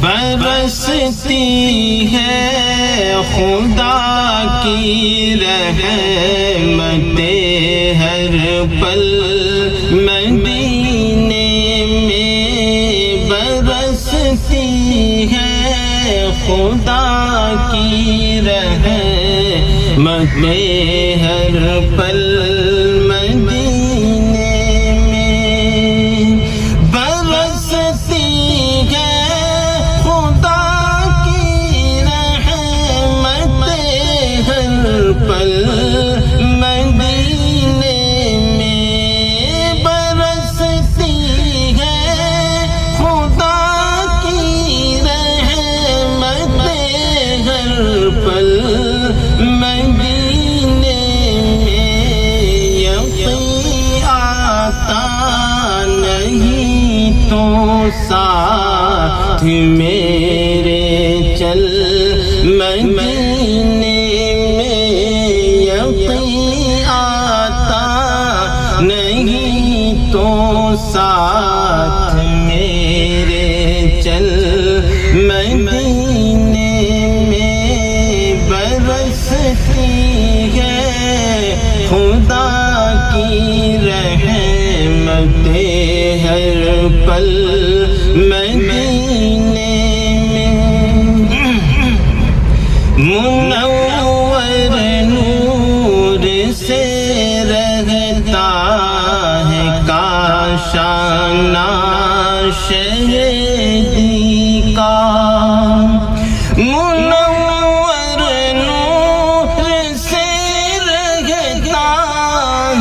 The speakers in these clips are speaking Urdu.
برستی ہے خدا کی رحمتیں ہر پل مدینے میں برستی ہے خدا کی رحمتیں ہر پل مدینے میں برستی ہے خدا کی رحمتیں ہر پل مدینے میں برستی ہے خدا کی رحمتیں ہر پل مدینے میں یقین آتا نہیں تو ساتھ میرے چل مدینے میں یقین آتا نہیں تو ساتھ میرے چل مدینے میں برستی ہے خدا کی رحمتیں ہر پل مدینے میں منور نور سے رہتا ہے کاشانہ شہدی کا منور نور سے رہتا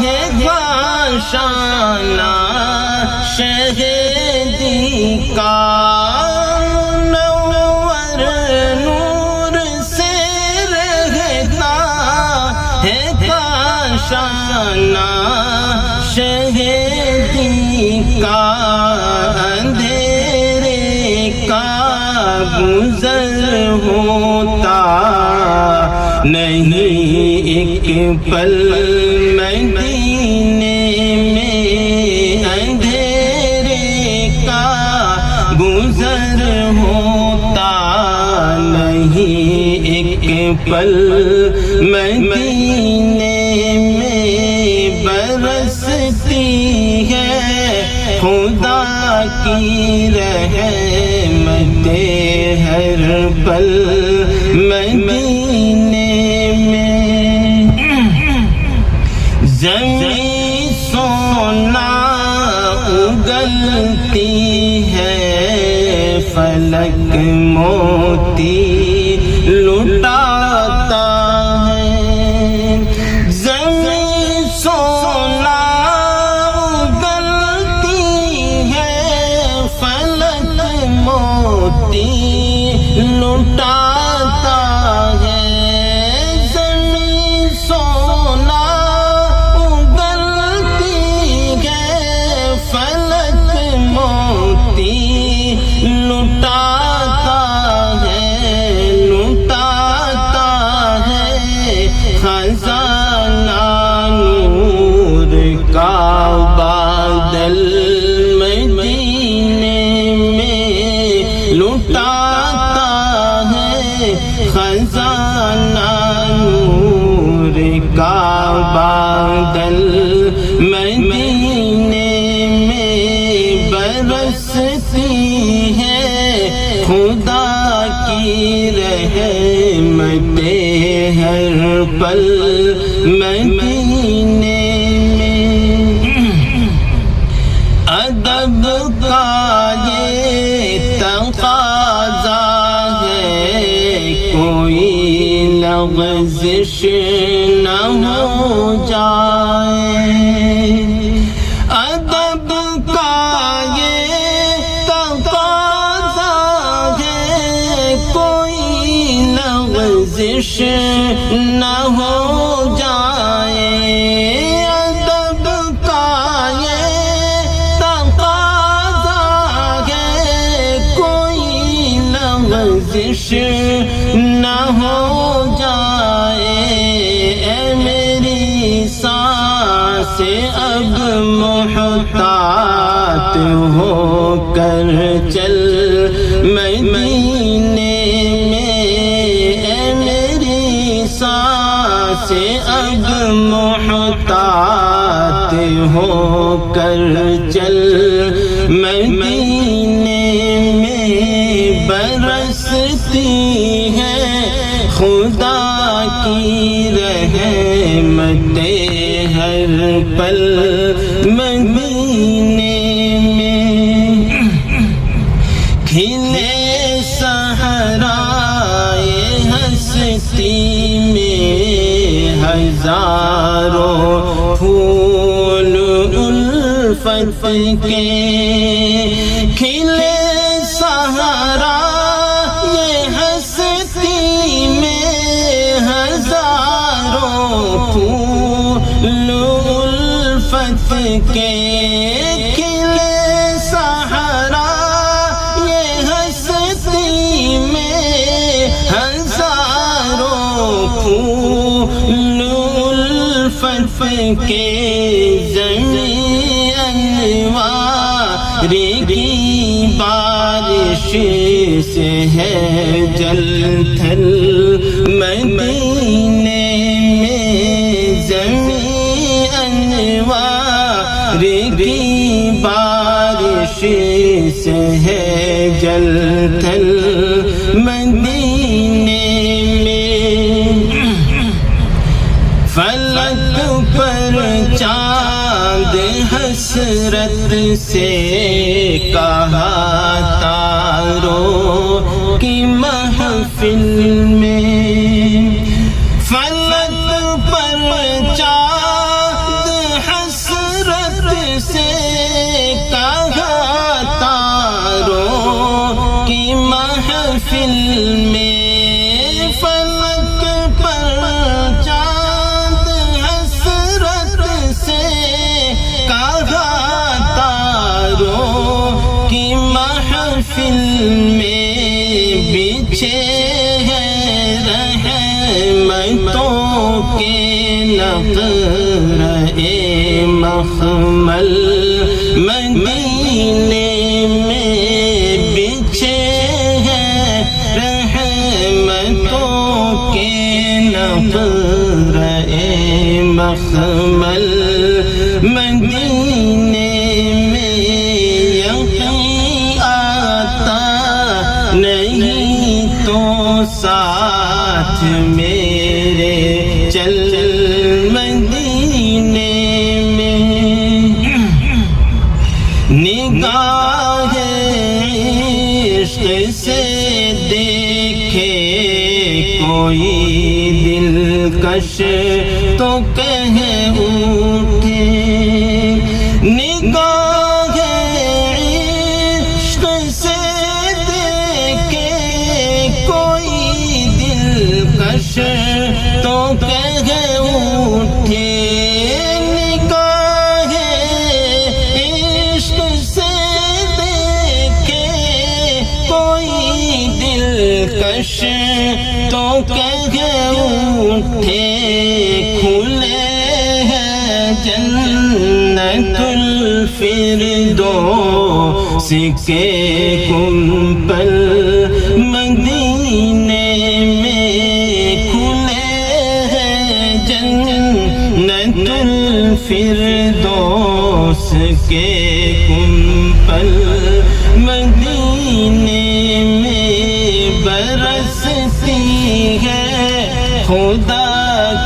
ہے کاشانہ شہدی کا منور نور سے رہتا ہے کاشانہ شہدی کا اندھیرے کا گزر ہوتا نہیں ایک پل مدینے میں اندھیرے کا گزر ہوتا نہیں ایک پل مدینے میں برستی ہے خدا کی رحمتیں ہر پل مدینے میں زمین سونا اگلتی ہے فلک موتی لٹاتا ہے زمین سونا اگلتی ہے فلک موتی لٹاتا ہے زمین سونا اگلتی ہے فلک موتی لٹاتا ہے خزانہ نور کا بادل مدینے میں لٹاتا ہے خزانہ نور کا بادل مدینے میں برستی ہے خدا کی رحمتیں ہر پل مدینے میں ادب کا یہ تقاضا ہے کوئی لغزش نہ ہو جائے ادب کا یہ تقاضا ہے کوئی لغزش نہ ہو جائے ادب کا یہ تقاضا ہے کوئی لغزش نہ ہو جائے اے میری سانس اب محتاط ہو کر چل میں سے اب محتاط ہو کر چل، مدینے میں برستی ہے خدا کی رحمتیں ہر پل، مدینے میں کھلے صحرائے ہستی میں ہزاروں پھول الفت کے، کھلے صحرائے ہستی میں ہزاروں پھول الفت کے، کھلے صحرائے ہستی میں ہزاروں پھول الفت کے، زمین انوار کی بارش سے ہے جل تھل، مدینے میں زمین انوار کی بارش سے ہے جل تھل، مدینے میں فلک پر چاند حسرت سے کہا تاروں کی محفل میں، فلک پر چاند حسرت سے کہا تاروں کی محفل میں، فلک پر چاند حسرت سے کہا تاروں کی محفل میں، بچھے ہیں رحمتوں کے نقرے مخمل، مدینے میں بچھے ہیں رحمتوں کے نقرے مخمل، مدینے میں یقین آتا نہیں تو ساتھ میرے چل، مدینے میں نگاہ عشق سے دیکھے کوئی دلکش تو کہہ اٹھے، نگاہ عشق سے دیکھے کوئی دلکش تو کہہ اٹھے، نگاہ عشق سے دیکھے کوئی دلکش تو کہہ اٹھے، کھلے ہیں جنت الفردوس کے کمپل، مدینے میں کھلے ہیں جنت الفردوس کے کمپل، مدینے میں برستی ہے خدا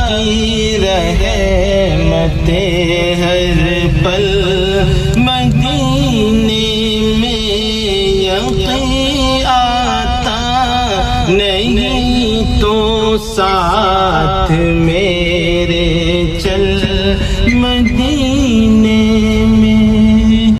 کی رحمتیں ہر پل، مدینے میں یقین آتا نہیں تو ساتھ میرے